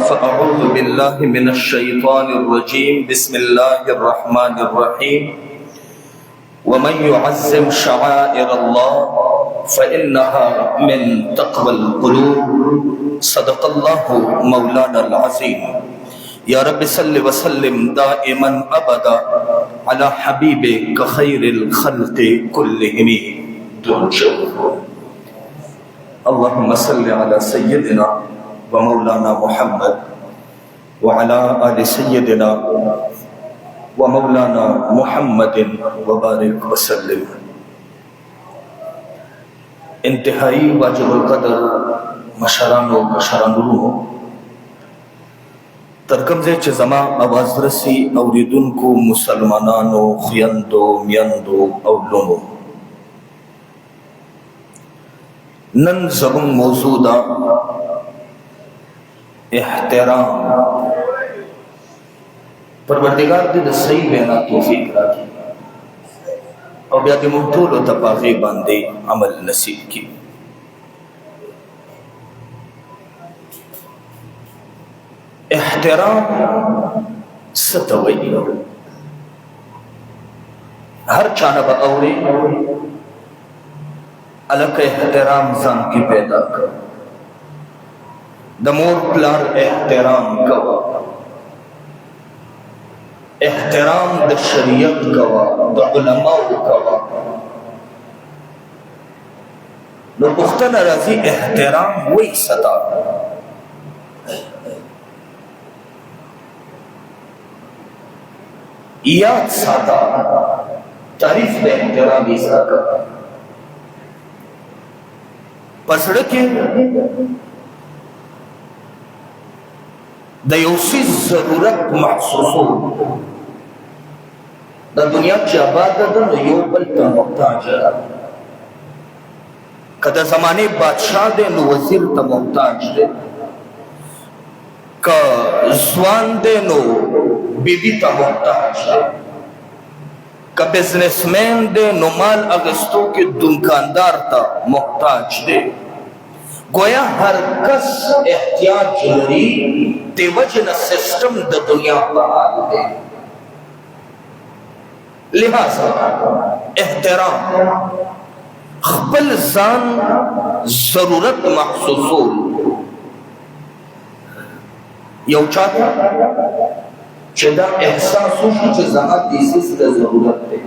फ़अऊज़ु बिल्लाहि मिनश्शैतानिर्रजीम बिस्मिल्लाहिर्रहमानिर्रहीम वमन युअज़्ज़िम शआइरल्लाह फ़इन्नहा मिन तक़वल क़ुलूब सदक़ल्लाहु मौलानल अज़ीम। या रब्बि सल्लि व सल्लिम दाइमन अबदा अला हबीबिक खैरिल खल्क़ि कुल्लिहिम। अल्लाहुम्मा सल्लि अला सय्यिदिना व मौलाना मुहम्मद व अला आलि सय्यिदिना व मौलाना मुहम्मदिन व बारिक व सल्लिम। इंतहाई वाजिबुल क़दर मशरानो मशरानुरू तरकमज़े च ज़मा आवाज़ रसी औरिदुनको मुसलमानानो ख़ियंदो मियंदो औलोनो नन ज़बुन मौजूदा एहतराम परवरदिगार दे सही बयाना तौफीक राखी और ब्यादि मुहतूल व तपाग़ी बांदे अमल नसीब की। एहतराम सतवई हर चानब औरे अलग एहतराम जान की पैदा कर दमोर प्लार एहतराम कवा एहतराम द शरीयत कवा द उलमा कवा नो पुख्ता नाराजी एहतराम वही सता याद सादा तारीफ में एहतराम इसका कर पसड़ के दयोसी जरूरत महसूस हो द दुनिया की आबादत यो बल तमुहताज कदा जमाने बादशाह दे नो वजीर तमुहताज दे का ज़वान दे नो बीबी तमुहताज दे का बिजनेसमैन दे नो माल अगस्तों के दुकानदार ता मुहताज दे। गोया हर कस एहतियाज जरूरी तेवजन सिस्टम द दुनिया बहाल दे। लिहाजा एहतराम खपल जान जरूरत महसूस हो यौ चाहता चदा एहसास हो कि जहां तीसिस द जरूरत है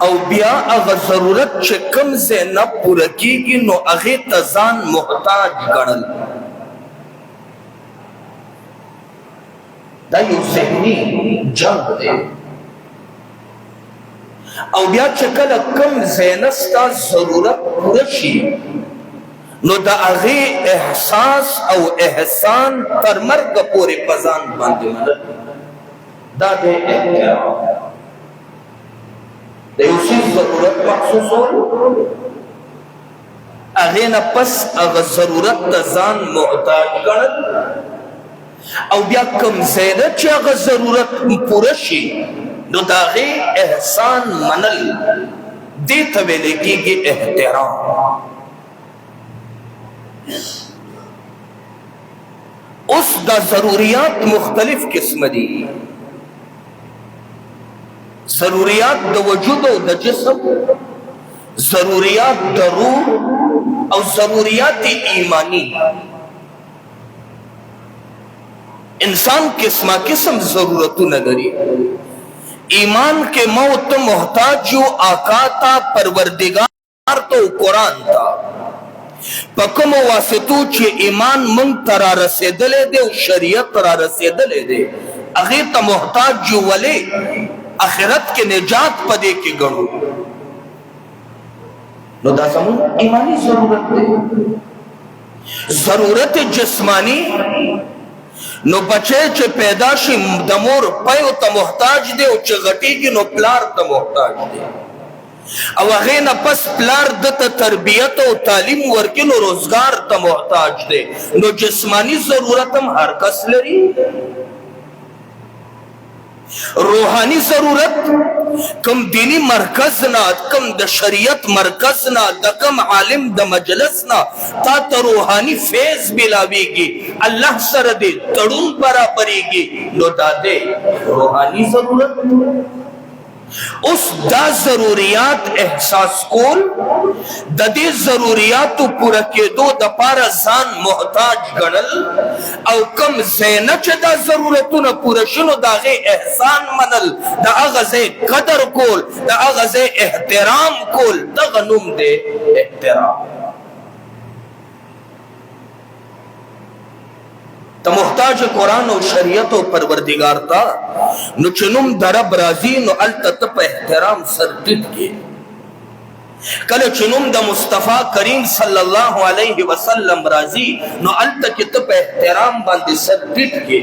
और बिया अगर जरूरत च कम से न पूरा की नो अगे तजान मोहताज गणल दायु ज़हनी जंग दे और बिया चकल कम ज़ैनस्ता जरूरत पूरशी नो दा अगे एहसास और एहसान तर मर्ग पूरे पजान बांधे मदद दादे एहतराम उसी जरूरत महसूस हो अगे न पस अगर जरूरत तजान मोहताज गणत और बिया कम ज़ैनत च अगर जरूरत पूरशी नो दागे एहसान मनल दे तवेले की एहतराम। उस दा जरूरियात मुख्तलिफ किस्म दी जरूरियात द वजूद और द जिस्म जरूरियात द रूह और जरूरियात ईमानी। इंसान किस्मा किस्म जरूरतों नगरी ईमान के मौत मोहताज जो आका था परवरदिगार तो कुरान था पकम वासितु चे ईमान मंग तरा रसेदले दे शरीयत तरा रसेदले दे अगे त मोहताज जो वले आखिरत के निजात पदे के गणो नो दासमु ईमानी जरूरत दे जरूरत जिस्मानी नो बचे चे पैदाशी दमोर पयो त मोहताज दे च गटी की नो प्लार त मोहताज दे और अगे न पस प्लार दत तरबियत और तालीम वर्किन और रोजगार त मोहताज दे नो जिस्मानी जरूरत हम हर कस लरी روحانی ضرورت کم دینی مرکز نا، کم د شریعت مرکز نا، د کم عالم د مجلس نا تا ته روحانی فیض ملاویږي، الله سره دې تړون برابرېږي، نو دا دې روحانی ضرورت. اس دا ضروریات احساس کول د دې ضروریاتو پوره کېدو د پاره ځان محتاج ګڼل، او کم زینه چې دا ضرورتونه پوره شنو د هغې احسان منل، د هغه ځای قدر کول، د هغه ځای احترام کول، دغه نوم دی احترام. تا محتاج قرآن و شریعت و پروردگار تا نو چنم در رب راضی نو التا پا احترام سر ٹٹ کے، کل چنم دا مصطفیٰ کریم صلی اللہ علیہ وسلم راضی نو التا کی تپ احترام باندے سر ٹٹ کے،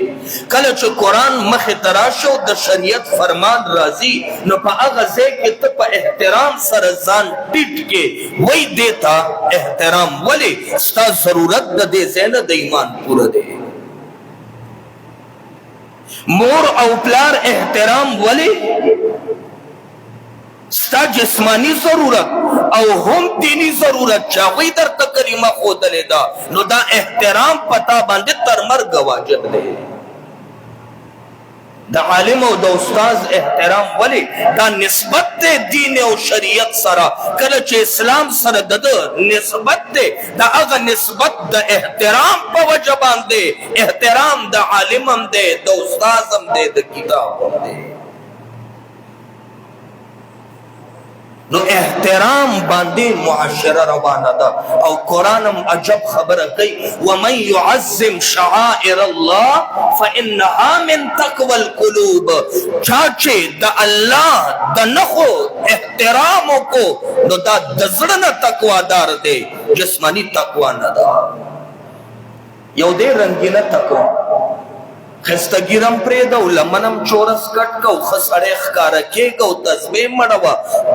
کل چو قرآن مخ تراشو دا شریعت فرمان راضی نو پا اغزے کی تپ احترام سر زان ٹٹ کے، وہی دیتا احترام ولی ستا ضرورت دا دے زین دا ایمان پورا دے. مور او پلار احترام ولی ستا جسمانی ضرورت او هم دینی ضرورت چاوی در تکریمہ خودلے دا، نو دا احترام پتا باندے تر مرگ واجب دے. دا عالم او دا استاز احترام ولی دا نسبت دے دین او شریعت سرا، کلچ اسلام سر دا نسبت دے، دا اغا نسبت دا احترام پا وجبان دے، احترام دا عالمم دے، دا استازم دے، دا کتابم دے. نو احترام باندے معاشرہ روانا دا، او قرآنم عجب خبر کئی وَمَن يُعَزِّمْ شَعَائِرَ اللَّهِ فَإِنَّهَا مِن تَقْوَى الْقُلُوبِ. چاچے دا اللہ دا نخو احتراموں کو نو دا دزرنا تقوی دار دے، جسمانی تقوی ندا. یو دے رنگینا تقوی خستگیرم پریدو، لمنم چورس کٹ کو، خسڑے خکارکے کو، تزبے مڑوا،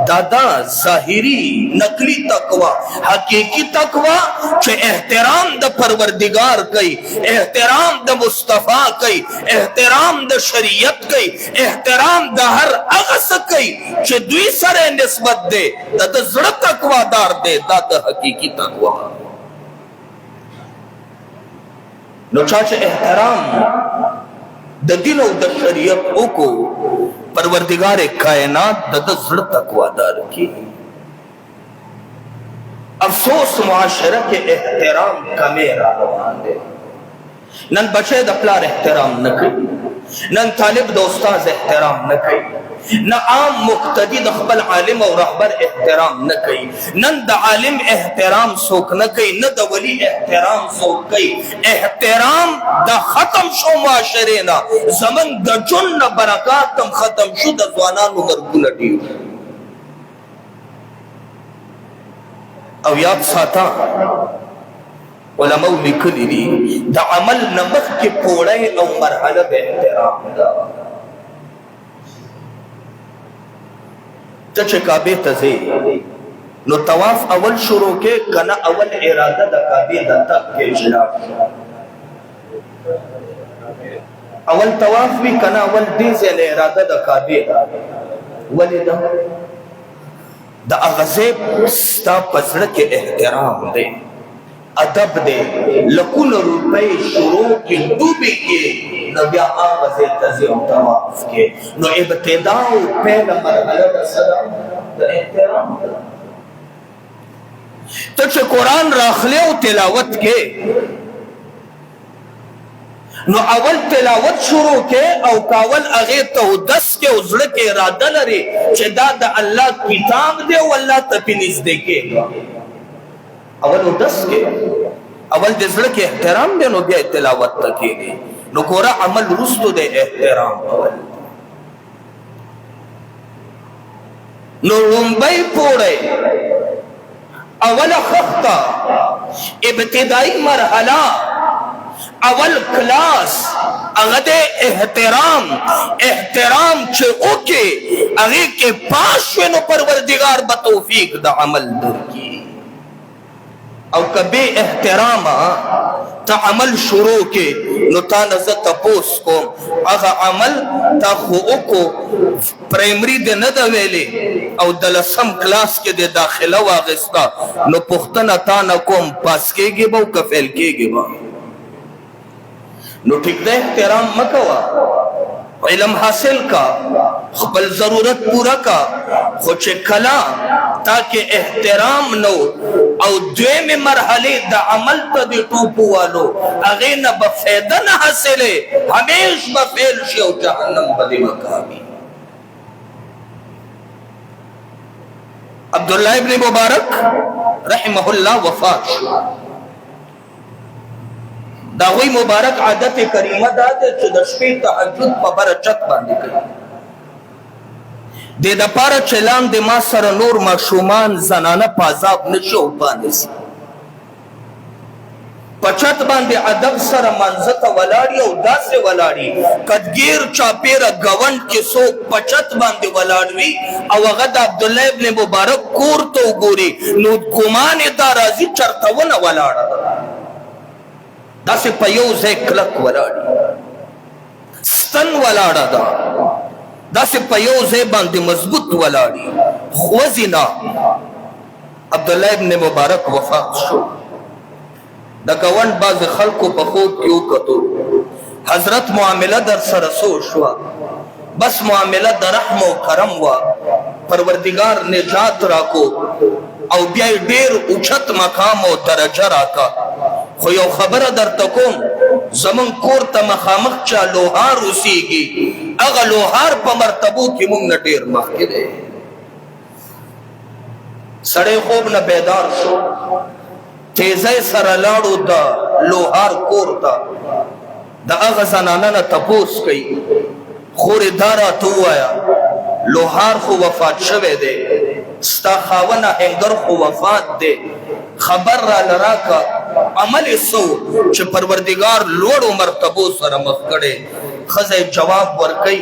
دادا ظاہری نقلی تقوی. حقیقی تقوی چھے احترام دا پروردگار کئی، احترام دا مصطفیٰ کئی، احترام دا شریعت کئی، احترام دا ہر اغس کئی چھے دوی سر نسبت دے، دا دا زڑ تقوی دار دے، دا دا حقیقی تقوی. نو چاچے احترام دا دین و دا شریعت او کو پروردگار کائنات دا دا زڑ تقوی دار کی. افسوس معاشرہ کے احترام کمے روان دے. نن بچے دا پلار احترام نکی، نن طالب دا استاز احترام نکی، نہ عام مقتدی دا خبل عالم و رہبر احترام نکی، نن دا عالم احترام سوک نکی، نہ دا ولی احترام سوک کئی. احترام دا ختم شو معاشرینا، زمن دا جن برکاتم ختم شو، دا زوانانو مرگو لڈیو. او یاد ساتا علماء لکلی دی دا عمل نمخ کے پوڑے او مرحلہ بے احترام دا. چچے کعبے تزے نو طواف اول شروع کے کنا اول ارادہ دا کعبے دا تک کے جلاب، اول طواف بھی کنا اول دیزے لے ارادہ دا کعبے دا ولی دا اغزیب ستا پزرک احترام دے، ادب دے. لکن روپے شروع کی ڈوبی کے نبی آغازے تزے و طواف کے، نو ابتداؤ پہلا مرحلہ دا سلام دا احترام دا. تو چھے قرآن راخلے و تلاوت کے نو اول تلاوت شروع کے او کاول اغیط و دس کے ازر کے ارادہ لرے چھے دا دا اللہ کتاب دے و اللہ تپینیز دے کے اول دس کے اول دزر کے احترام دے نو بیا تلاوت تکے گے. نو کورا عمل رستو دے احترام اول. نو رنبائی پوڑے اول خختہ ابتدائی مرحلہ اول کلاس اغد احترام، احترام چھے اوکے اغی کے پاشوینو پروردگار بتوفیق دا عمل در کی. او کبه احترام تا عمل شروع کې نو تا نزه تپوس کوم هغه عمل تا خو کو پرایمری د نه د ویلې او د لسم کلاس کې د داخله واغستا نو پښتنه تا نه کوم پاس کېږي به او کفیل کېږي به نو ٹھیک ده احترام مکوا علم حاصل کا خپل ضرورت پورا کا خو چې کلا تاکہ احترام نو او دویم مرحله د عمل ته دی ټوپو والو اغه نه بفیده نه حاصله همیش بفیل شي او جهنم بدی مقامی عبداللہ ابن مبارک رحمه الله وفات شو دا وی مبارک عادت کریمه دا ده چې د شپې تهجد په بره چت باندې کوي د د پاره چلان د ما سره نور ماشومان زنانه په عذاب نشي او باندې سي په چت باندې ادب سره منځته ولاړی او داسې ولاړی کدګیر چاپیره گوند کې سو په چت باندې ولاړوي او هغه د عبدالله ابن مبارک کور ته وګوري نو ګمان دا راځي چرتونه ولاړه داسې په یو ځای کلک ولاړی ستن ولاړه ده داسې په یو ځای باندې مضبوط ولاړی خوځینا عبدالله ابن مبارک وفات شو د گوند باز خلکو په خوب کې وکتو حضرت معامله در سره سو شو بس معامله د رحم او کرم وا پروردگار نجات راکو او بیا ډیر اوچت مقام او درجه راکا خو یو خبره درته کوم زمون کور ته مخامخ چا لوهار اوسیږي هغه لوهار په مرتبو کې مونږ نه ډیر مخکې دی سړی خوب نه بیدار شو تیزی سره لاړو د لوهار کور ته د هغه زنانه نه تپوس کوي خورې دا راته ووایه لوهار خو وفات شوی دی ستا خاونه هنګر خو وفات دی خبر را لراکا عمل سو چې پروردگار لوړو مرتبو سره مخ کړي ښځه جواب ورکړي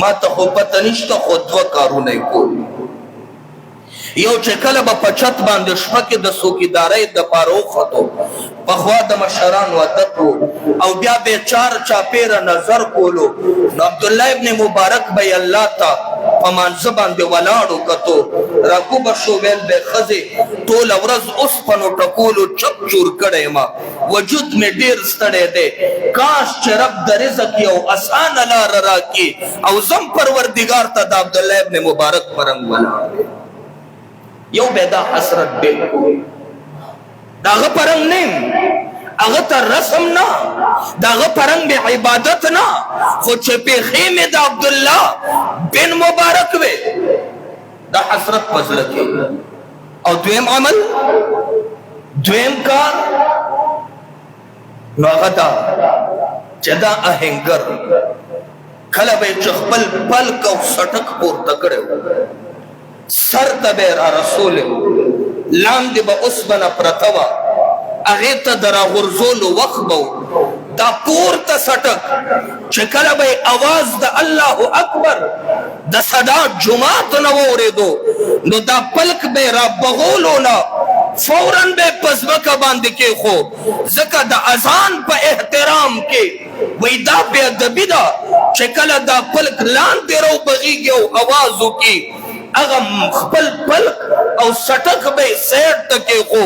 ما ته خو پته نشته خو دوه کارونه کول یو چې کله به په چت باندې شپه کې د څوکیدارۍ دپاره وختو پخوا د مشرانو عادت و او بیا به چار چاپیره نظر کولو نو عبدالله ابن مبارک به یې الله ته په مانځه باندې ولاړو کتو راکوبه شو ویل به ښځې ټوله ورځ اوسپنو ټکولو چپ چور کړی ما وجود مې ډېر ستړی دی کاش چې رب د رزق یو اسانه لاره راکړي او زم پروردګار ته د عبدالله ابن مبارک په رنګ ولاړ دی یو بیدا حسرت دل داغه پرنګ نیم هغه ته رسم نه داغه پرنګ به عبادت نه خو چې په خیمه د عبد الله بن مبارک وې دا حسرت پزله کې او دویم عمل دویم کار نو هغه دا چې دا اهنګر کله به خپل پلک او سټک پورته کړو سر تبه را رسول لاندې به اوسپنه پرته وه هغې ته د راغورځولو وخت به دا پورته سټک چې کله به یې اواز د الله اکبر د صدا جماعت نه واورېدو نو دا پلک به یې را بغولو نه فوراً به یې په ځمکه باندې کېښود ځکه د اذان په احترام کې وایي دا بې ادبي ده چې کله دا پلک لاندې راوبغېږي او اواز وکړي اغه خپل پلک او سټک به سیټ تکي خو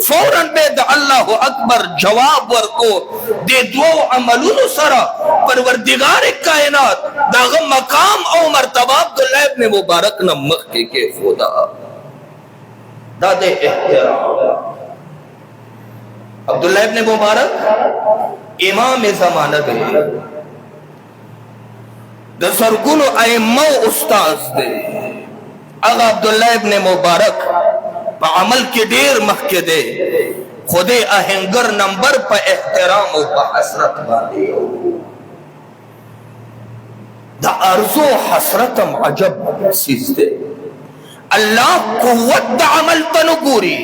فوراً به د الله اکبر جواب ورکو د دوو عملونو سره پروردگار کائنات داغه مقام او مرتبه عبدالله ابن مبارک نه مخ کې خدا دا د احترام عبدالله ابن مبارک امام زمانه دی د سرګونو ائمه استاد دی اغا عبداللہ ابن مبارک پا عمل کی دیر مخی دے خودے اہنگر نمبر پا احترام و پا حسرت باندے دا ارزو حسرتم عجب سیز دے اللہ قوت دا عمل تنگوری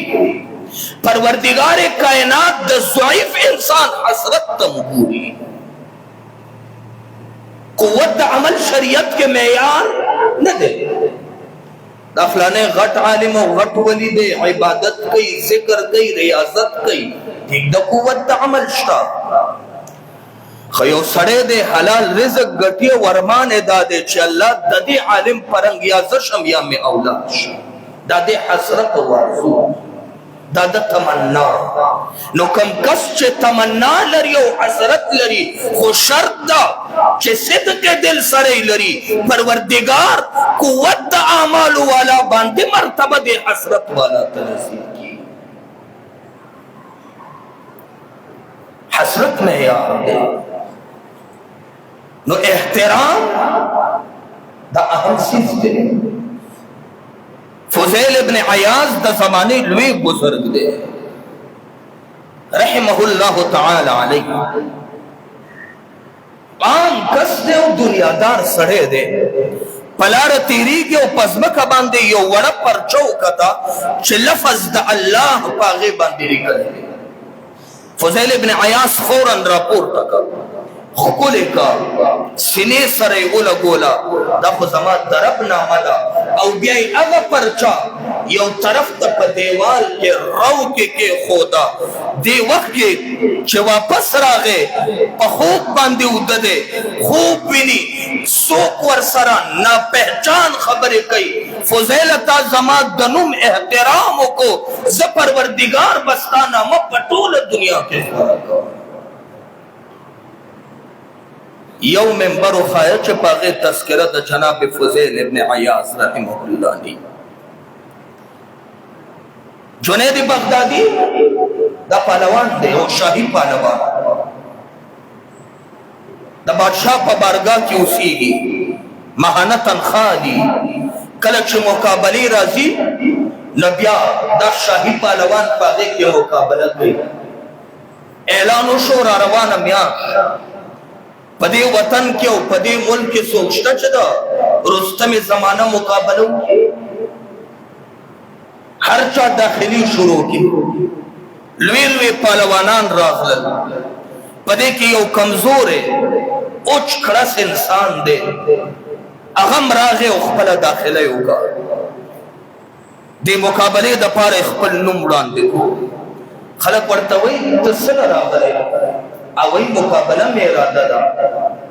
پروردگار کائنات دا ضعیف انسان حسرت تنگوری قوت دا عمل شریعت کے معیار نہ دے دا فلانے غٹ عالم و غٹ ولی دے عبادت کئی ذکر کئی ریاضت کئی ٹھیک دا قوت دا عمل شتا خیو سڑے دے حلال رزق گٹی ورمان دا دے چھ اللہ دا دے عالم پرنگ یا زشم یا میں اولاد شا دا دے حسرت وارزو دا دا تمنا نو کم کس چھ تمنا لری و حسرت لری خو شرط دا چھ صدق دل سرے لری پروردگار قوت دا اعمال والا باندے مرتبہ دے حسرت والا تنظیم کی حسرت میں یار دے نو احترام دا اہم چیز دے فضیل ابن عیاض دا زمانے لوی بزرگ دے رحمہ اللہ تعالی علیہ عام کس دے و دنیا دار سڑے دے پلار تیری کے و پزمکہ باندے یو وڑا پر چوکتا چھ لفظ دا اللہ پاغے باندے رکھے دے فضیل ابن عیاض فوراً راپور تکا خکولے کا سنے سرے اولا گولا دا خزمان درب نامدا او بیائی اگا پرچا یو طرف تا پا دیوال کے رو کے خودا دے وقت کے چھے واپس راگے پا خوب باندے اوددے خوب بینی سوک ورسرا نا پہچان خبرے کئی فضیلتا زمان دنم احتراموں کو زپروردگار بستانا مپٹول دنیا کے خواہ یو ممبر و خواہد چھ پاغی تذکرت جناب فضیل ابن عیاض رحمہ اللہ دی جنید بغدادی دا پالوان دے او شاہی پالوان دا بادشاہ پا بارگاہ کی اسی گی مہانہ تنخواہ دی کلچ مقابلی رازی نبیا دا شاہی پالوان پاغی کی مقابلت دی اعلان و شور روان میاں پدے وطن کیوں پدے ملک کے سوچتا چدا رستم زمانہ مقابلوں کی ہر چا داخلی شروع کی لوی پالوانان راغلل پدے کی یو کمزور ہے اوچ کھڑس انسان دے اغم راغے اخپل داخلے ہوگا دے مقابلے دا پار اخپل نمڑان دے خلق ورطوئی تسل راغلے اوئی مقابلہ میں ارادہ دا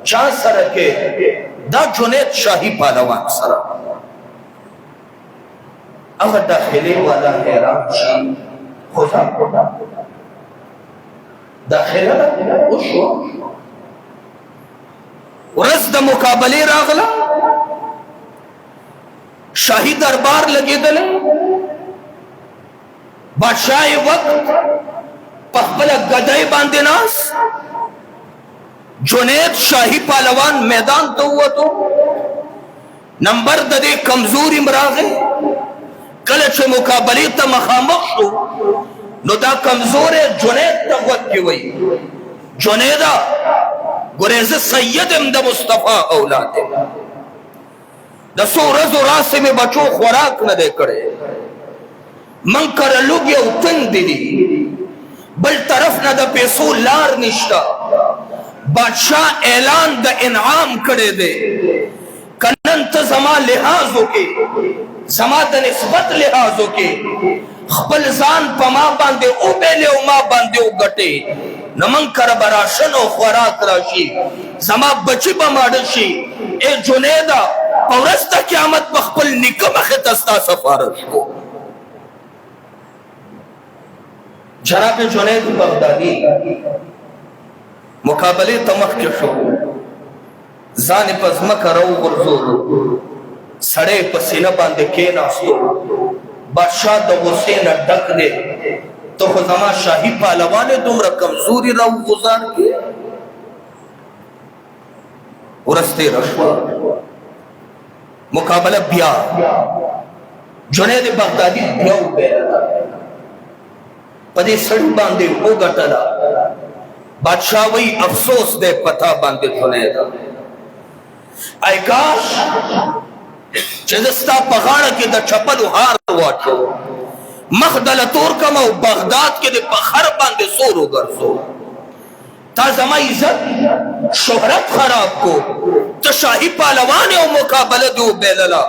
چاہ سرکے دا جنید شاہی پالوان سرا اگر داخلے والا حیران شاہ خدا داخلہ اوشو ورز دا مقابلے راغلا شاہی دربار لگے دلے بادشاہ وقت پخبل گدائی باندے ناس جنید شاہی پالوان میدان تو ہوا تو نمبر دے کمزوری مراغے کلچ مقابلی تا مخامق شو نو دا کمزور جنید تا وقت کی وئی جنیدہ گریز سید امد مصطفیٰ اولاد دا سو رز و راس میں بچو خوراک نہ دے کرے من کر لوگ یا اتن دی بل طرف نہ دا پیسو لار نشتا بادشاہ اعلان دا انعام کرے دے کننت زمان لحاظوں کے زمان دا نسبت لحاظوں کے خبل زان پا ما باندے او بیلے او ما باندے او گٹے نمن کر براشن و خوراک راشی زمان بچی بماڑشی اے جنیدہ پورستا قیامت بخبل نکم خطستا سفارش کو جناب جنید بغدادی مقابلے تمخ کے شو زان پزمک رو غرزور سڑے پسینہ باندے کے ناسو بادشاہ دا حسین ڈک دے تو خزمہ شاہی پالوانے دمرا کمزوری رو گزار کے ورستے رشوہ مقابلہ بیا جنید بغدادی بیاو بیرا پدے سڑی باندے ہو گٹلا بادشاہ وہی افسوس دے پتا باندے جنید اے کاش چیزستا پغاڑا کے دا چپلو ہار واٹو مخدل تورکم او بغداد کے دے پخر باندے سورو گرسو تا زمان عزت شہرت خراب کو تا شاہی پالوانے او مقابلہ دو بیللا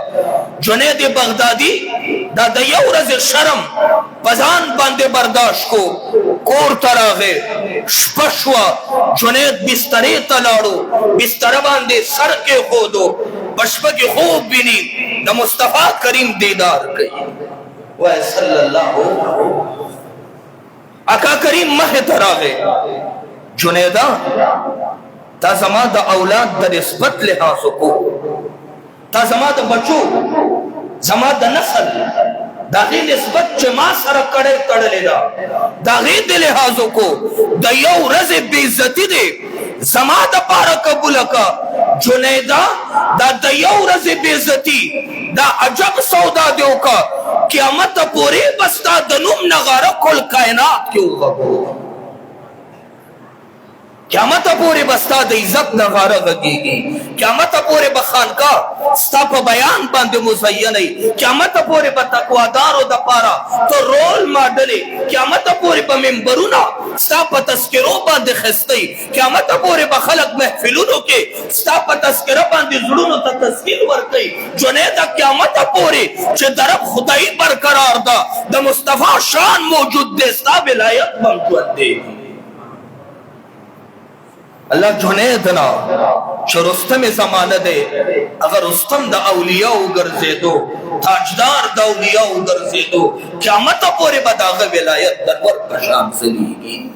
جنید بغدادی دا د یو ورځ شرم پزان باندې برداشت کو کور تراغه شپه شوه جنید بسترې ته لاړو بستر باندې سر کې خودو بشپه کې خوب بینی د مصطفی کریم دیدار کوي وای صلی الله اکا کریم مخ تراغه جنیدا تا زما د اولاد د نسبت لحاظ کو تا زما د بچو زما د نسل داغی نسبت چې ما سره کړلې ده داغی د لحاظ کو د یو ورځ بے عزتی دی زما د پاره قبول کا جنیدا دا د یو ورځ بے عزتی دا عجب سودا دیو کا قیامت پوری بستا د نوم نغاره کل کائنات کیو غو قیامت پوری بستا د عزت نغاره غږیږي قیامت پوری بخانقا ستا په بیان باندې مزینې قیامت پوری په تقوادارو د پاره تو رول ماډلې قیامت پوری په منبرونو ستا په تذکرو باندې خستې قیامت پوری په خلق محفلونو کې ستا په تذکره باندې زړونو ته تسکین ورکړي جنید قیامت پوری چې درب خدای برقرار ده د مصطفی شان موجود دی ستا ولایت موجود دی اللہ جنیدنا چه رستم زمانه ده اگر رستم دا اولیاء گرزیدو تاجدار دا اولیاء گرزیدو قیامت پوری بداغ ولایت در ور پشان زلیگی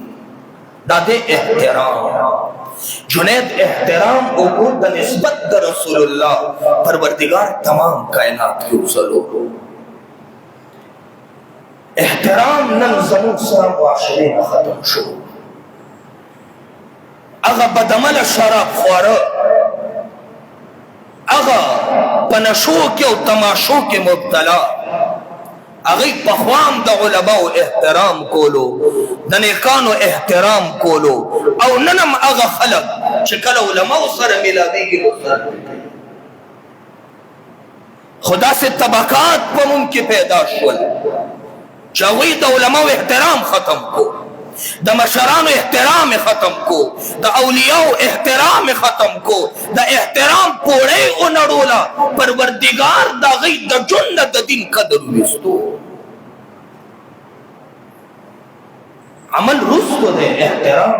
دا ده احترام جنید احترام او دا نسبت دا رسول اللہ پروردگار تمام کائنات کی اصلو احترام ننزمون سر معاشرین ختم شو اغا بدمل شراب خواره اغا پنشو کے و تماشو کے مبتلا اغی پخوام دا علماء احترام کولو دا نیکانو احترام کولو او ننم اغا خلق چکل علماء سر ملادی کی لسر خدا سے طبقات پا ممکی پیدا شول چاوی دا علماء احترام ختم کو دا مشران احترام ختم کو دا اولیاء احترام ختم کو دا احترام پوڑے انڑولا پروردگار دا غی دا جن دا دین قدر وستو عمل رستو دے احترام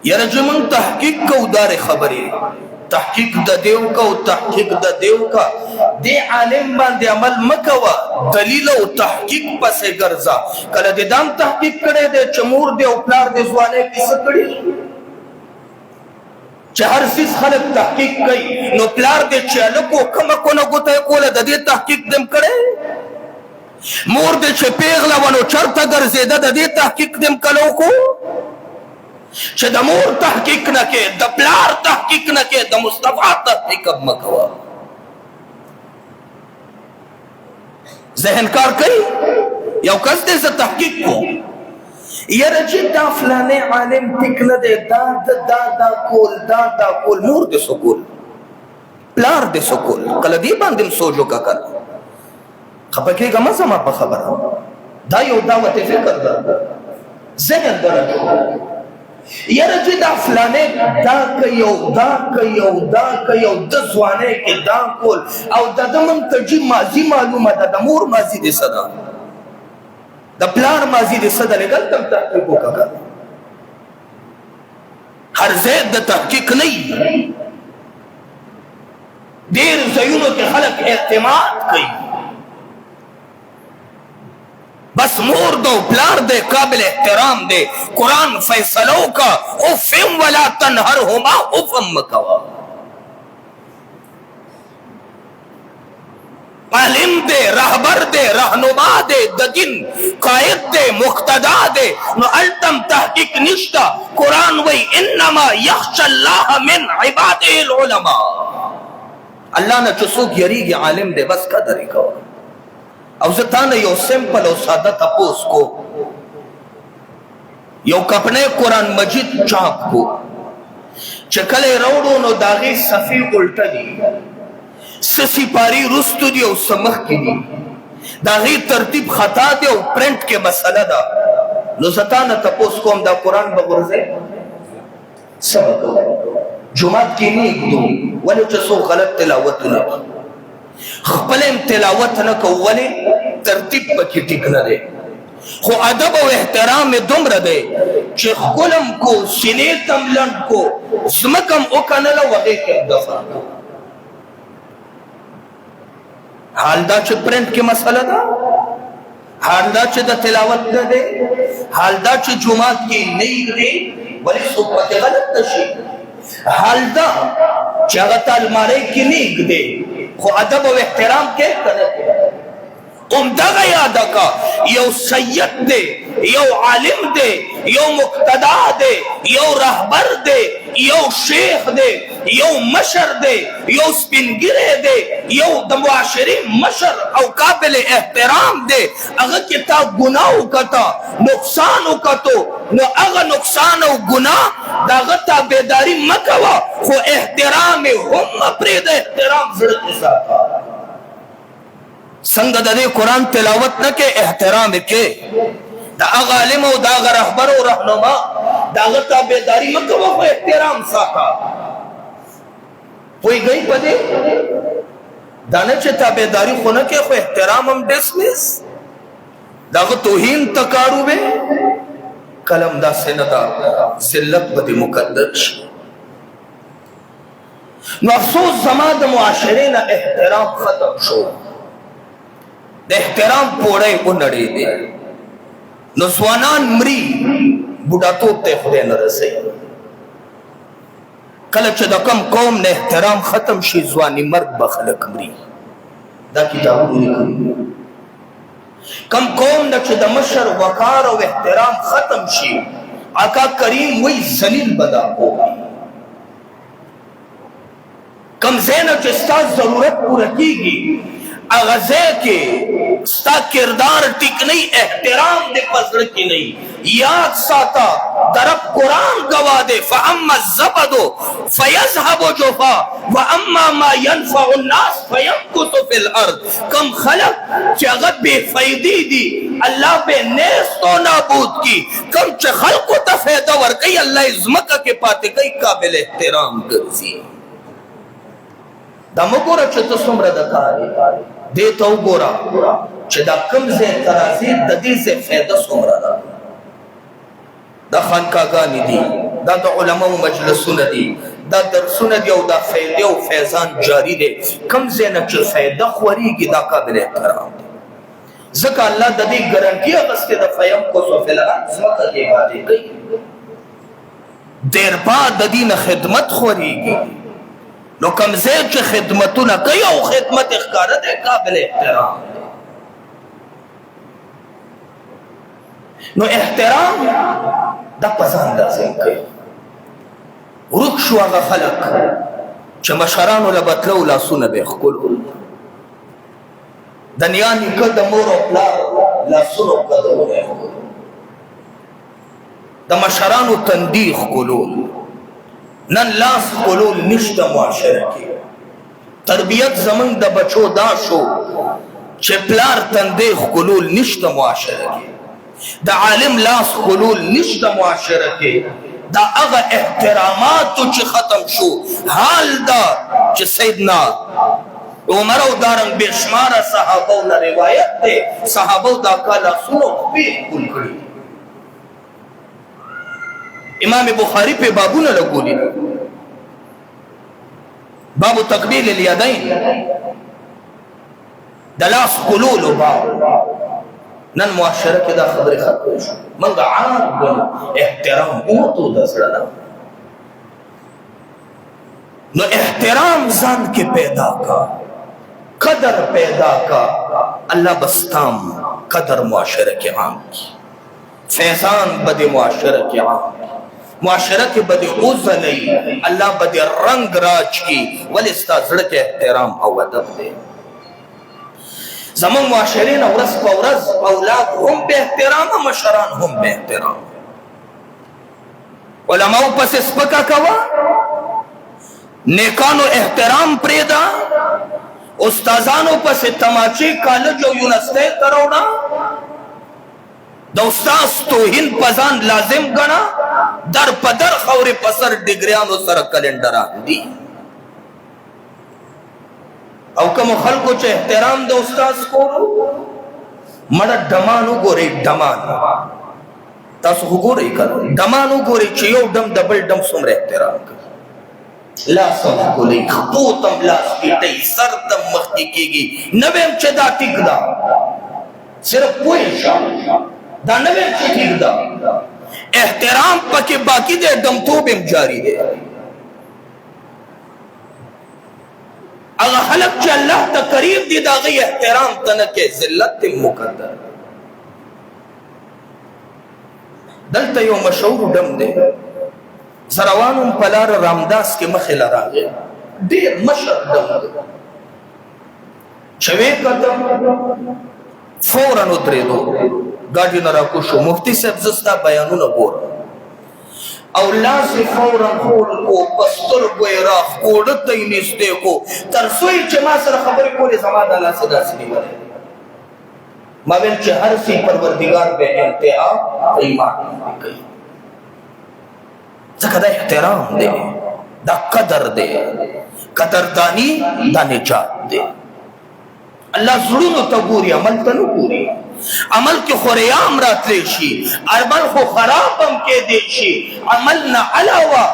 یرجمن تحقیق کو دار خبری تحقیق دا دیو کا و تحقیق دا دیو کا دے عالم باندے عمل مکوا دلیل و تحقیق پسے گرزا کل دے دام تحقیق کرے دے چمور دے اپلار دے زوانے کی سکڑی چہر سیس خلق تحقیق کئی نو پلار دے چیلکو کمکو نگو تے کولا دا دے تحقیق دم کرے مور دے چے پیغلا ونو چرتا گرزے دا دے تحقیق دم کلو کو چه دا مور تحقیق نکے دا پلار تحقیق نکے دا مصطفیٰ تحقیق اب مکوا ذہن کار کئی یو کس دے سے تحقیق کو یہ رجی دا فلانے عالم تکل دے دا کول مور دے سکول پلار دے سکول کل دی باندم سوجو کا کر خبکی گا مزا ما پا خبر دا یو دعوت فکر دا ذہن دا رجو یرجی دا فلانے دا کئیو دزوانے کے دا کول او دا دمم ترجی مازی معلوم دا دا مور مازی دے صدا دا پلار مازی دے صدا لگل تم تحقیقو کا کر ہر زید دا تحقیق نہیں دیر زیونوں کے خلق اعتماد کئی بس مور دو پلار دے قابل احترام دے قرآن فیصلوں کا افم ولا تنہرہما افم مکوا عالم دے رہبر دے رہنما دے ددن قائد دے مقتدا دے نو التم تحقیق نشتا قرآن وی انما یخش اللہ من عباد العلماء اللہ نے چسوک یریگی عالم دے بس قدر کوا او زتانا یو سمپل او سادہ تپوس کو یو کپنے قرآن مجید چاپ کو چکلے روڑو نو داغی صفی الٹا دی سسی پاری رستو دی او سمخ کی دی داغی ترتیب خطا دی او پرنٹ کے مسئلہ دا نو زتانا تپوس کو ہم دا قرآن بغرزے سبق جمعات کې نه ږدو ولې چې څوک غلط تلاوتونه خپل تلاوت نه کو ولې ترتیب پکې ټیک نه دی خو ادب او احترام دومره دی چې خپلم کو سینې تم لنډ کو زمکم وکنله وغې کې دفع حال دا چې پرنټ کې مسله ده حال دا چې د تلاوت نه دی حال دا چې جمعات کې نه دی ولې څوک پکې غلط نشي حال دا چې هغه ته المارۍ کې نه دی خو ادب او احترام کې کنه دغه یاد کا یو سید دی یو عالم دی یو مقتدا دی یو رهبر دی یو شیخ دی یو مشر دی یو سپینګری دی یو د معاشري مشر او قابل احترام دی هغه کې تا ګناه وکړه نقصان وکړو نو هغه نقصان او ګناه دغه تابعداري مکوه خو احترام هم پرې د احترام زړه کې ساته څنګه د دې قرآن تلاوت نه کې احترام کې دا هغه عالم او دا هغه رهبر او رهنما دا هغه تابعداري مه کوه خو احترام ساته پوهېږئ په دې دا نه چې تابعداري خو نه کې خو احترام هم ډسمس د هغه توهین ته کار وبې کلم داسې نه ده ذلت به دې مقدر شي نو افسوس زما د معاشرې نه احترام ختم شو د احترام پوړی ونړېدې نو ځوانان مري بوډاتوب ته خدای نه رسوي کله چې د کم قوم نه احترام ختم شي ځواني مرګ به خلک مري دا کتابونه لیکلي کم قوم نه چې د مشر وقار او احترام ختم شي آقا کریم وی ذلیل بدا ہوگی کم ځای نه چې ستا ضرورت پوره کیږي هغه ځای کې ستا کردار ټیک نه احترام دې په زړه کې نه یاد ساته د رب قرآن گواه دی فاما الزبد فیذهب جفا واما ما ينفع الناس فیمکث فی الارض کم خلق چې هغه بې فایدې دي الله به نیست و نابود کی کم چې خلقو ته فایده ورکوي الله یې ځمکه کې پاتې کوي قابل احترام ګرځي دا مه ګوره چې ته څومره د کار یې دې ته وګوره چې دا کوم ځای ته راځې د دې ځای فایده څومره ده دا خانقاګانې دي دا د علماو مجلسونه دي دا درسونه دي او دا فایدې او فیضان جاري دی کوم ځای نه چې فایده خورېږي دا قابل احترام دی ځکه الله د دې ګارنټي اخیستې ده فیمکث فی الارض ځمکه کې پاتې کوي دیر بعد د دې نه خدمت خورېږي نو کم ځای چې خدمتونه کوي او خدمت ښکاره دی قابل احترام نو احترام دا په ځان لازم کوي ورک شو هغه خلک چې مشرانو له بتلو لاسونه به یې ښکلول د نیا نیکه د مور او پلار لاسونو قدرونه یې ښکلول د مشرانو تندي ښکلول نن لاس ښکلول نشته معاشره کې تربیت زمونږ د بچو دا شو چې پلار تندی ښکلول نشته معاشره کې د عالم لاس ښکلول نشته معاشره کې دا هغه احتراماتو چې ختم شو حال دا چې سیدنا عمر او دارنګ بې شماره صحابو نه روایت دی صحابو دا کا لاسونو خپې ښکل کړي امام بخاری پہ بابونه لګولي باب تقبیل الیدین د لاس ښکلولو باب نن معاشره کې دا خبرې ختمې شو موږ عام ګڼو احترام اوتو د زړه نه نو احترام ځان کې پیدا کا قدر پیدا کا الله بستام قدر معاشره کې عام کی فیضان بد معاشره کې عام معاشره کې بد اوزلې الله بد رنگ راج کی ولې ستا زړه کې احترام او ادب دی زمون معاشرې نه ورځ په ورځ اولاد هم به احترام مشران هم به احترام علماو پس سپکا کوا نیکانو احترام پریدا استادانو پس تماچے کالج او یونیورسٹی تروڑا د استاد توهین پزان لازم گنا در پدر خوري پسر ډیګریانو سره کلندران دي او کوم خلکو چې احترام د استاد کولو مړه ډمانو ګوري ډمان تاسو وګورئ کړه ډمانو ګوري چې یو ډم دبل ډم څومره احترام کوي لا سم کولی خطوطم لاس کیټي سر تم مخ کیږي نویم چې دا ټیک دا صرف پوه شو دا نویم چې ټیک دا احترام پکې باقی دے ډم توب هم جاری دی اگر خلق چې الله ته قریب دي دا غي احترام تنه کې ذلت مقدر دلته یو مشهور ډم دی زروانم پلار رامداس کې مخې لراغه ډیر مشهور ډم دی چوي قدم فورا ودرېدو ګاډي نه راکوشو مفتي صاحب زستا بیانونه ګور او لاس فورا خول کو پستر کوئی راخ کوډ ته نږدې کو تر سوی چې ما سره خبرې کولې زما د الله صدا سني وره ما ویل چې هر څه پروردگار به انتها ایمان کوي ځکه دا احترام دی دا قدر دی قدردانی دا نجات دی الله زړونو ته ګوري عمل ته نه ګوري عمل کې خریام راتلی شي عمل خو خراب هم کې دی شي عمل نه علاوه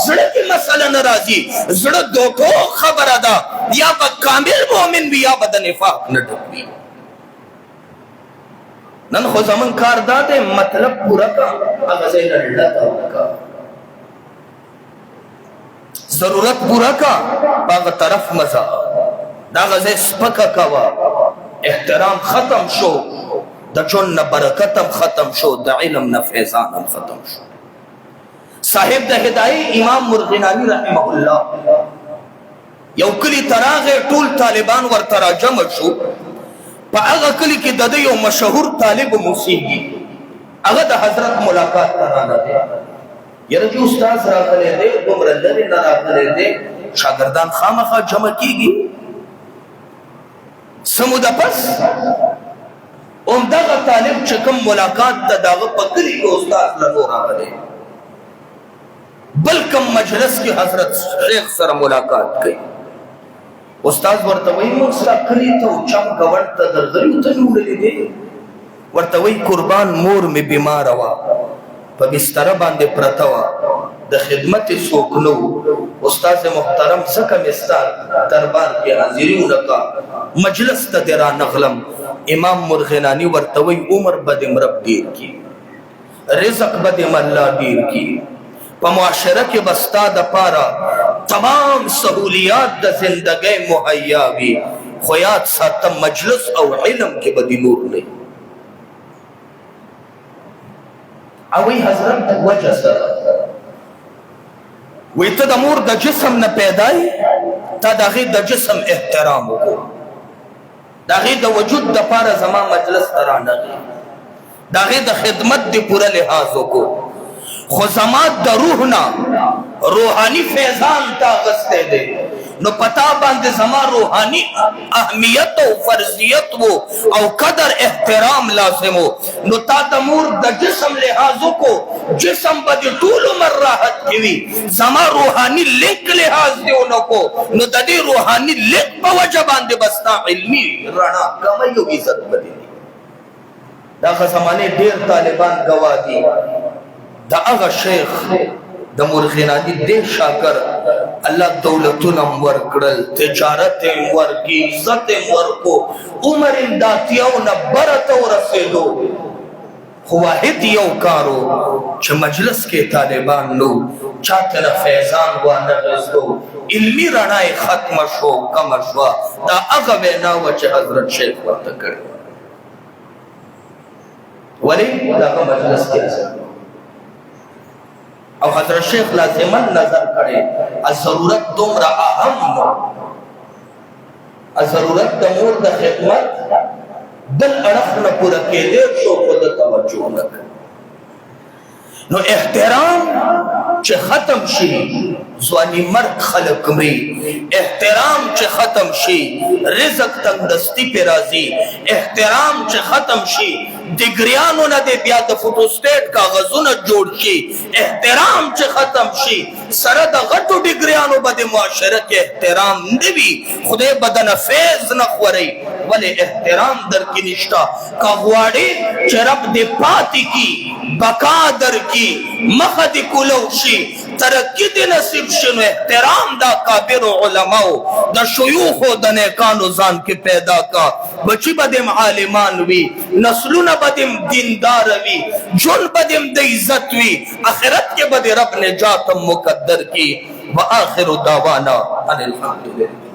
زړه کې مسله ناراضي زړه دوکو خبره ده یا به کامل مؤمن وي یا به د نفاق نه ډک وي نن خو زمون کار دا دی مطلب پورا کا هغه ځای نه ډک کا ضرورت پورا کا هغه طرف مزه دا غزه سپکا کوا احترام ختم شو د جون برکتم ختم شو د علم نفیزانم ختم شو صاحب د هدايه امام مرغنانی رحمه الله یو کلی تراغه ټول طالبان ور تراجم شو په هغه کلی کې د یو مشهور طالب موسیقي هغه د حضرت ملاقات ترانه دی یره چې استاد راغله دی دومره لري نه راغله دی شاګردان خامخا جمع کیږي سمو د پس دغه طالب چې کوم ملاقات د دغه په کلی کې استاد له راغلی بل کوم مجلس کې حضرت شیخ سره ملاقات کوي استاد ورته وایي موږ سره کلی ته چم غوړ ته درغلی ته جوړلې دي ورته وایي قربان مور می بیمار وا په بستر باندې پرته وا د خدمت څوک نو استاد محترم څخه مستار دربار کې حاضری ولکا مجلس ته درا نغلم امام مرغنانی ورتوي عمر بدم رب دیر کی رزق بدم الله دیر کی په معاشره کې بستا د پارا تمام سہولیات د زندګۍ مهیا وي خو یاد ساتم مجلس او علم کې بدی نور نه او حضرت وجه سره وی ته د مور د جسم نه پیدای تا د هغې د جسم احترام وکړو د هغې د وجود دپاره زما مجلس ته رانغی د هغې د خدمت د پوره لحاظ وکړو خو زما د روح نه روحاني فیضان تا اخیستی دی نو پتا باندې زما روحاني اهمیت او فرضیت وو او قدر احترام لازم وو نو تا د مور د جسم لحاظ وکړو جسم به د ټول عمر راحت کې وي زما روحاني لنک لحاظ دی ونه کو نو د دې روحاني لنک په وجه باندې بستا علمي رڼا کمی او عزت بدلی دغه زمانه ډیر طالبان گواه دي د هغه شیخ د مرغنانی دې شاګرد الله دولتونه ورکړل تجارت ورکی عزت ورکو عمر داتیو نه برته ورسېدو خو واحد یو کارو چې مجلس کې طالبان نو چاته نه فیضان وانه غوښتو علمي رڼا ختم شو کم شو دا هغه وینا و چې حضرت شیخ ورته کړی ولی دا مجلس کې او حضرت شیخ لازمن نظر کرے ضرورت دومره اهم نو ضرورت د مور د خدمت بل اړخ نه پوره کېدی شو خود توجه نک نو احترام چې ختم شي ځواني مرګ خلق مری احترام چې ختم شي رزق تندرستی پہ راضی احترام چې ختم شي ډګریانو نه د بیا د فوټوسټیټ کاغذونه جوړ شي، احترام چې ختم شي، سره د غټو ډګریانو به د معاشره کې احترام نه وي، خدای به د فیض نه خوري، ولې احترام در کې نشته. که غواړې چې رب دې پاتې کی، بقا در کی، مخه دې کولو شي، ترقی دې نصیب شي، نو احترام دا کابرو علماو د شیوخو د نیکانو ځان کې پیدا کا. بچی به دې عالمان وي، نسلونه به دې دیندار وي، ژوند به دې د عزت وي، آخرت کې به دې رب نجات مقدر کی. وآخر دعوانا ان الحمد لله.